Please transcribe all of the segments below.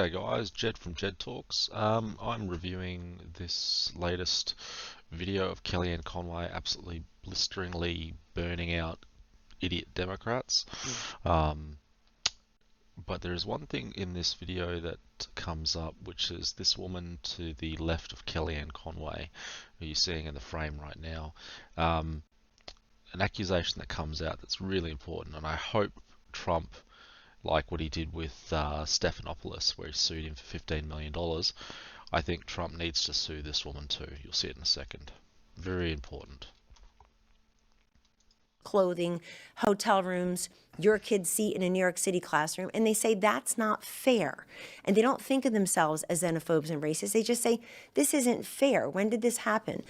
G'day guys, Jed from JED-Talks. I'm reviewing this latest video of Kellyanne Conway absolutely blisteringly burning out idiot Democrats. But there is one thing in this video that comes up, which is this woman to the left of Kellyanne Conway, who you're seeing in the frame right now. An accusation that comes out that's really important, and I hope Trump, like what he did with Stephanopoulos, where he sued him for $15 million, I think Trump needs to sue this woman too. You'll see it in a second. Very important. Clothing, hotel rooms, your kid's seat in a New York City classroom, and they say that's not fair. And they don't think of themselves as xenophobes and racists. They just say, this isn't fair. When did this happen?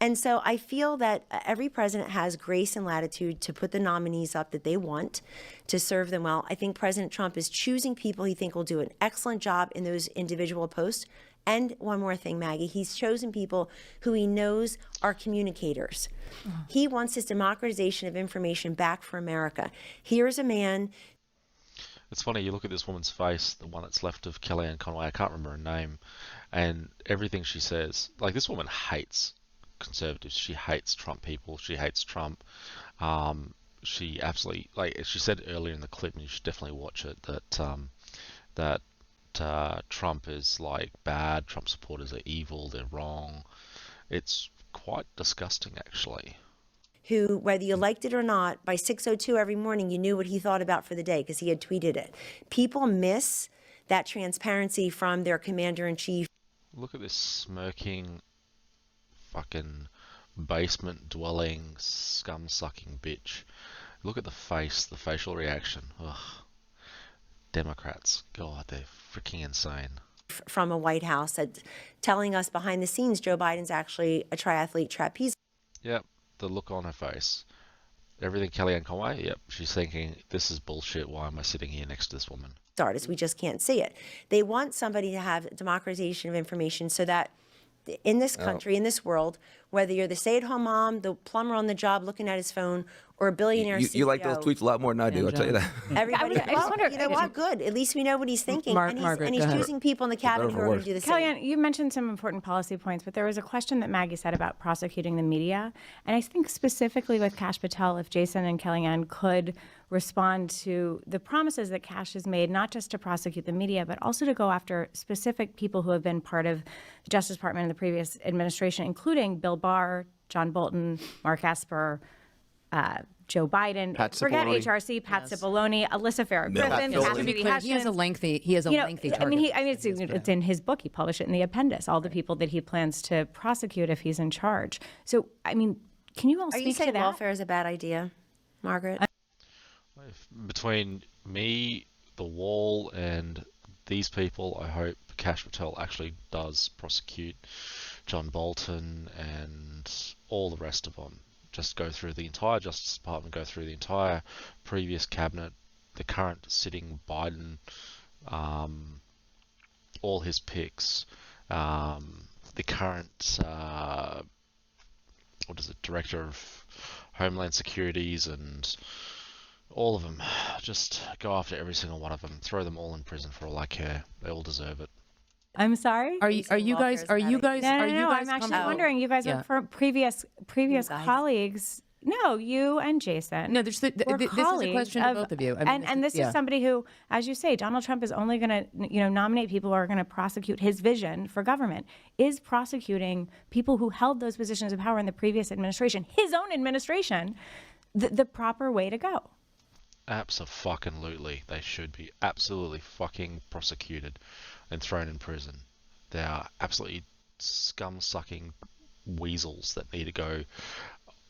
And so I feel that every president has grace and latitude to put the nominees up that they want, to serve them well. I think President Trump is choosing people he thinks will do an excellent job in those individual posts. And one more thing, Maggie, he's chosen people who he knows are communicators. He wants this democratization of information back for America. Here's a man. It's funny, you look at this woman's face, the one that's left of Kellyanne Conway, I can't remember her name, and everything she says, like, this woman hates conservatives. She hates Trump people. She hates Trump. She absolutely, like she said earlier in the clip, and you should definitely watch it, that Trump is like bad, Trump supporters are evil, they're wrong. It's quite disgusting, actually. Who, whether you liked it or not, by 6:02 every morning, you knew what he thought about for the day because he had tweeted it. People miss that transparency from their commander-in-chief. Look at this smirking, fucking basement-dwelling, scum-sucking bitch. Look at the face, the facial reaction. Ugh. Democrats, God, they're freaking insane. From a White House that telling us behind the scenes Joe Biden's actually a triathlete trapeze. Yep, the look on her face. Everything Kellyanne Conway, yep, she's thinking, this is bullshit, why am I sitting here next to this woman? Artists, we just can't see it. They want somebody to have democratization of information so that in this country, in this world, whether you're the stay-at-home mom, the plumber on the job looking at his phone, or a billionaire CEO. You like those tweets a lot more than I do, I'll tell you that. Everybody, I just wonder, you know what? Good. At least we know what he's thinking. Margaret, and he's choosing people in the cabinet who are going to do the same. Kellyanne, you mentioned some important policy points, but there was a question that Maggie said about prosecuting the media. And I think specifically with Kash Patel, if Jason and Kellyanne could respond to the promises that Kash has made, not just to prosecute the media, but also to go after specific people who have been part of the Justice Department in the previous administration, including Bill Barr, John Bolton, Mark Esper, Joe Biden, forget HRC, Pat Cipollone, Alyssa Farah Griffin, Catherine B. He has a lengthy target. I mean, it's in his book. He published it in the appendix, all the people that he plans to prosecute if he's in charge. So, I mean, can you all speak to that? Are you saying welfare is a bad idea, Margaret? Between me, the wall, and these people, I hope Kash Patel actually does prosecute John Bolton and all the rest of them. Just go through the entire Justice Department, go through the entire previous cabinet, the current sitting Biden, all his picks, the current, Director of Homeland Securities, and all of them. Just go after every single one of them. Throw them all in prison for all I care. They all deserve it. I'm sorry. Are you guys? No, I'm actually wondering. You guys are previous colleagues. No, you and Jason. No, this is a question to both of you. I mean, this is somebody who, as you say, Donald Trump is only going to, nominate people who are going to prosecute his vision for government. Is prosecuting people who held those positions of power in the previous administration, his own administration, the proper way to go? Abso-fucking-lutely. They should be absolutely fucking prosecuted and thrown in prison. They are absolutely scum-sucking weasels that need to go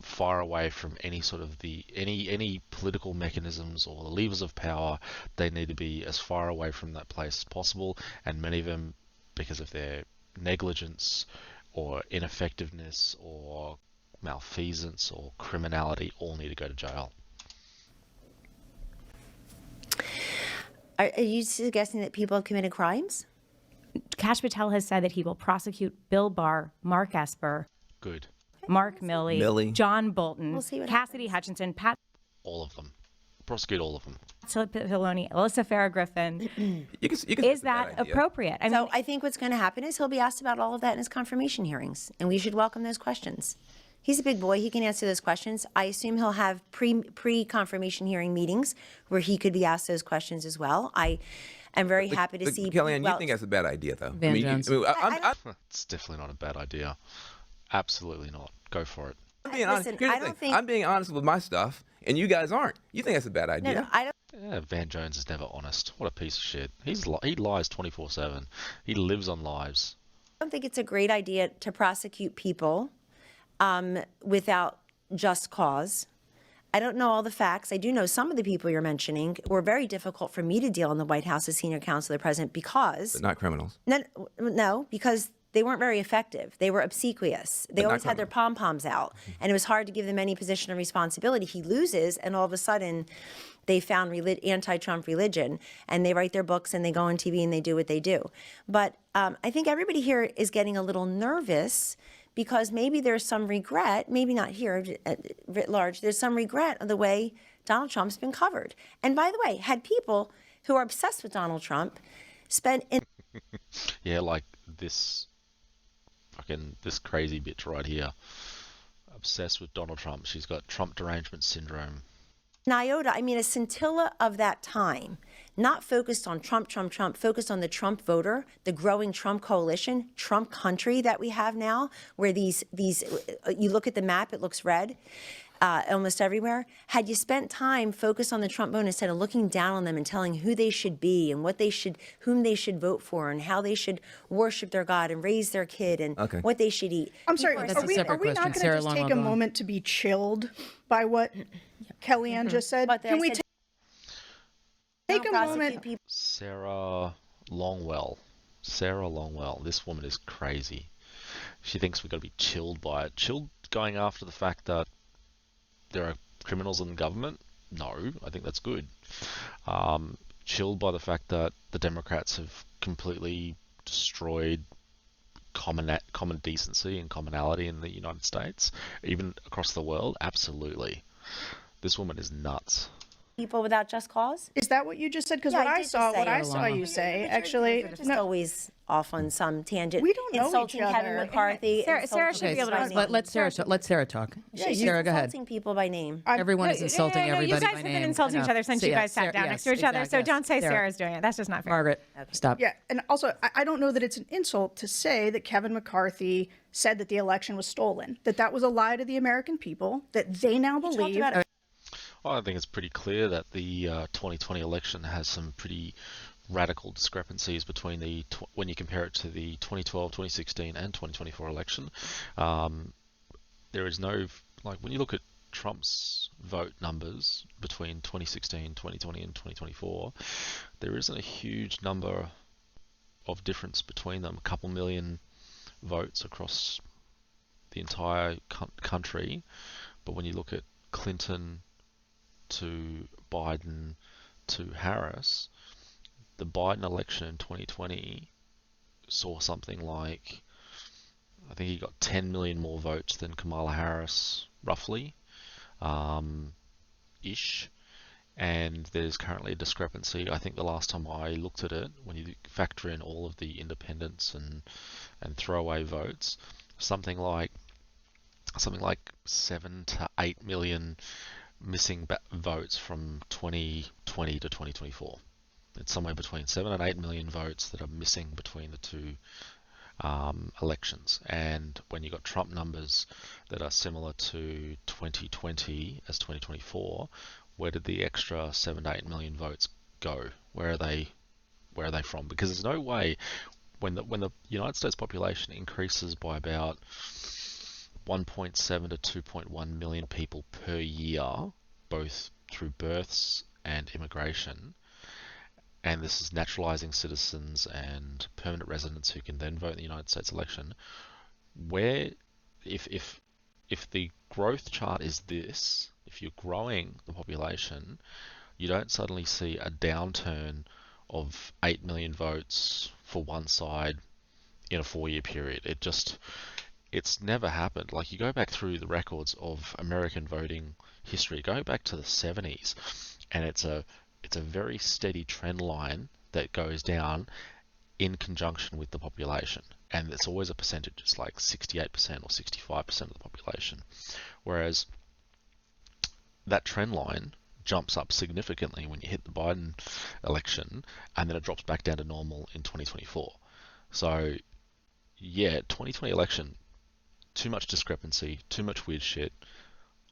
far away from any sort of any political mechanisms or the levers of power. They need to be as far away from that place as possible, and many of them, because of their negligence or ineffectiveness or malfeasance or criminality, all need to go to jail. Are you suggesting that people have committed crimes? Kash Patel has said that he will prosecute Bill Barr, Mark Esper, Good. Mark Milley, John Bolton, We'll see what Cassidy happens. Hutchinson, Pat. All of them. prosecute all of them. Filoni, Alyssa Farah Griffin. Is that appropriate? I think what's going to happen is he'll be asked about all of that in his confirmation hearings, and we should welcome those questions. He's a big boy. He can answer those questions. I assume he'll have pre-confirmation hearing meetings where he could be asked those questions as well. I am very happy to see. Kellyanne, you think that's a bad idea, though? Van Jones. It's definitely not a bad idea. Absolutely not. Go for it. I'm being honest. Here's the thing. I'm being honest with my stuff, and you guys aren't. You think that's a bad idea? No, I don't. Yeah, Van Jones is never honest. What a piece of shit. He lies 24/7. He lives on lies. I don't think it's a great idea to prosecute people without just cause. I don't know all the facts. I do know some of the people you're mentioning were very difficult for me to deal in the White House as senior counsel of the president because... But not criminals. No, because they weren't very effective. They were obsequious. They always had their pom-poms out. And it was hard to give them any position of responsibility. He loses, and all of a sudden, they found anti-Trump religion, and they write their books, and they go on TV, and they do what they do. But I think everybody here is getting a little nervous because maybe there's some regret, maybe not here, writ large, there's some regret of the way Donald Trump's been covered. And by the way, had people who are obsessed with Donald Trump spent... Yeah, like this crazy bitch right here. Obsessed with Donald Trump. She's got Trump derangement syndrome. An iota, a scintilla of that time, not focused on Trump, focused on the Trump voter, the growing Trump coalition, Trump country that we have now, where these you look at the map, it looks red almost everywhere. Had you spent time focused on the Trump vote instead of looking down on them and telling who they should be and whom they should vote for and how they should worship their God and raise their kid and what they should eat. I'm sorry, That's a separate are we not question. going to Sarah just take Longwell, a go on. moment to be chilled by what Kellyanne just said? Can we take a moment? Sarah Longwell. This woman is crazy. She thinks we've got to be chilled by it. Chilled going after the fact that there are criminals in the government? No, I think that's good. Chilled by the fact that the Democrats have completely destroyed common decency and commonality in the United States, even across the world? Absolutely. This woman is nuts. People without just cause? Is that what you just said? Because Yeah, what I I did saw, just say what it. you say, actually, They're just always off on some tangent. We don't know insulting each Kevin other. McCarthy. Sarah should be able to insulting respond. Let Sarah talk. She's Sarah, go ahead. insulting people by name. Everyone is insulting everybody You guys by have name. been insulting each other since So, you yeah, guys sat Sarah- down yes, next to each other, exactly, so don't say Sarah. Sarah's doing it. That's just not fair. Margaret, stop. Yeah, and also, I don't know that it's an insult to say that Kevin McCarthy said that the election was stolen, that was a lie to the American people, that they now believe. Well, I think it's pretty clear that the 2020 election has some pretty radical discrepancies between when you compare it to the 2012, 2016, and 2024 election. There is no, when you look at Trump's vote numbers between 2016, 2020, and 2024, there isn't a huge number of difference between them. A couple million votes across the entire country, but when you look at Clinton to Biden to Harris, the Biden election in 2020 saw something like, I think he got 10 million more votes than Kamala Harris, roughly, ish. And there's currently a discrepancy. I think the last time I looked at it, when you factor in all of the independents and throwaway votes, something like 7 to 8 million missing votes from 2020 to 2024. It's somewhere between 7 and 8 million votes that are missing between the two elections. And when you got Trump numbers that are similar to 2020 as 2024, where did the extra 7 to 8 million votes go? Where are they from? Because there's no way when the United States population increases by about 1.7 to 2.1 million people per year, both through births and immigration, and this is naturalizing citizens and permanent residents who can then vote in the United States election, where if the growth chart is this, if you're growing the population, you don't suddenly see a downturn of 8 million votes for one side in a 4-year period. It's never happened. Like, you go back through the records of American voting history, go back to the 70s, and it's a very steady trend line that goes down in conjunction with the population, and it's always a percentage. It's like 68% or 65% of the population, whereas that trend line jumps up significantly when you hit the Biden election, and then it drops back down to normal in 2024. So yeah, 2020 election, too much discrepancy, too much weird shit.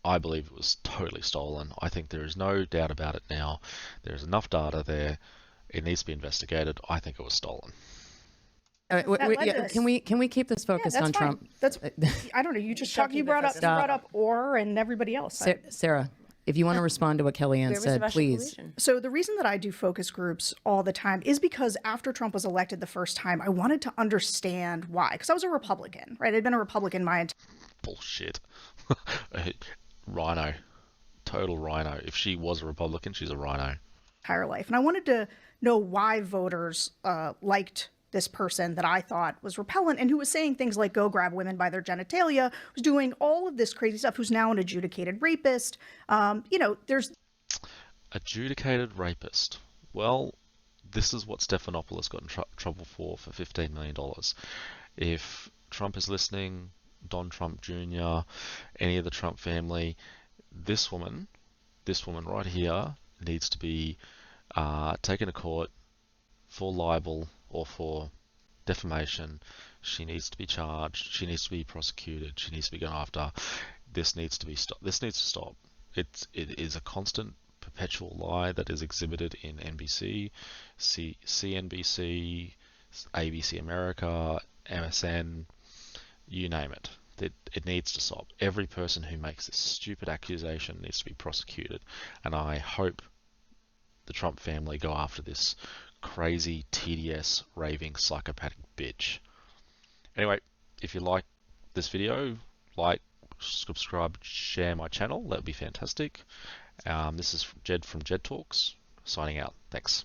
I believe it was totally stolen. I think there is no doubt about it now. There's enough data there. It needs to be investigated. I think it was stolen. Can we keep this focused on fine. Trump? That's I don't know. You just talked. You brought up Orr and everybody else. Sarah, if you want to respond to what Kellyanne said, please. So the reason that I do focus groups all the time is because after Trump was elected the first time, I wanted to understand why. Because I was a Republican, right? I'd been a Republican my entire Bullshit. Rhino. Total rhino. If she was a Republican, she's a rhino. entire life. And I wanted to know why voters liked this person that I thought was repellent and who was saying things like go grab women by their genitalia, was doing all of this crazy stuff, who's now an adjudicated rapist. There's adjudicated rapist. Well, this is what Stephanopoulos got in trouble for $15 million. If Trump is listening, Don Trump Jr., any of the Trump family, this woman right here needs to be taken to court for libel or for defamation. She needs to be charged. She needs to be prosecuted. She needs to be gone after. This needs to be stopped. This needs to stop. It is a constant, perpetual lie that is exhibited in NBC, CNBC, ABC America, MSN, you name it. It needs to stop. Every person who makes this stupid accusation needs to be prosecuted. And I hope the Trump family go after this crazy TDS raving psychopathic bitch. Anyway, if you like this video, like, subscribe, share my channel. That would be fantastic. This is Jed from JED-Talks, signing out. Thanks.